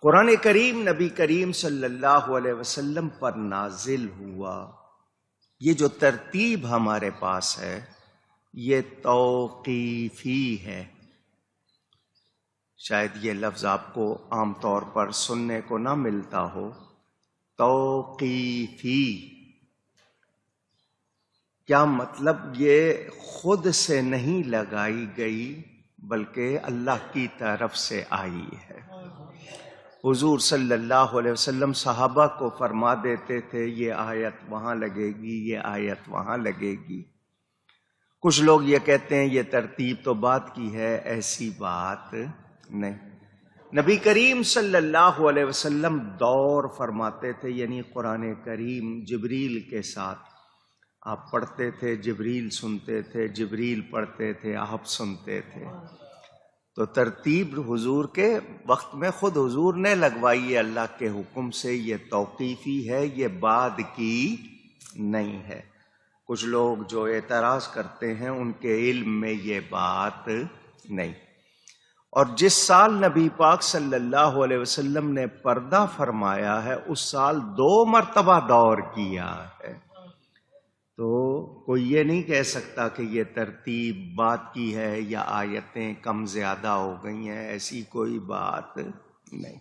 قرآن کریم نبی کریم صلی اللہ علیہ وسلم پر نازل ہوا۔ یہ جو ترتیب ہمارے پاس ہے یہ توقیفی ہے۔ شاید یہ لفظ آپ کو عام طور پر سننے کو نہ ملتا ہو، توقیفی۔ کیا مطلب؟ یہ خود سے نہیں لگائی گئی بلکہ اللہ کی طرف سے آئی ہے۔ حضور صلی اللہ علیہ وسلم صحابہ کو فرما دیتے تھے یہ آیت وہاں لگے گی، یہ آیت وہاں لگے گی۔ کچھ لوگ یہ کہتے ہیں یہ ترتیب تو بات کی ہے، ایسی بات نہیں۔ نبی کریم صلی اللہ علیہ وسلم دور فرماتے تھے، یعنی قرآن کریم جبریل کے ساتھ آپ پڑھتے تھے، جبریل سنتے تھے، جبریل پڑھتے تھے، آپ سنتے تھے۔ تو ترتیب حضور کے وقت میں خود حضور نے لگوائی ہے اللہ کے حکم سے، یہ توقیفی ہے، یہ بعد کی نہیں ہے۔ کچھ لوگ جو اعتراض کرتے ہیں ان کے علم میں یہ بات نہیں۔ اور جس سال نبی پاک صلی اللہ علیہ وسلم نے پردہ فرمایا ہے اس سال 2 مرتبہ دور کیا ہے۔ تو کوئی یہ نہیں کہہ سکتا کہ یہ ترتیب بات کی ہے یا آیتیں کم زیادہ ہو گئی ہیں، ایسی کوئی بات نہیں۔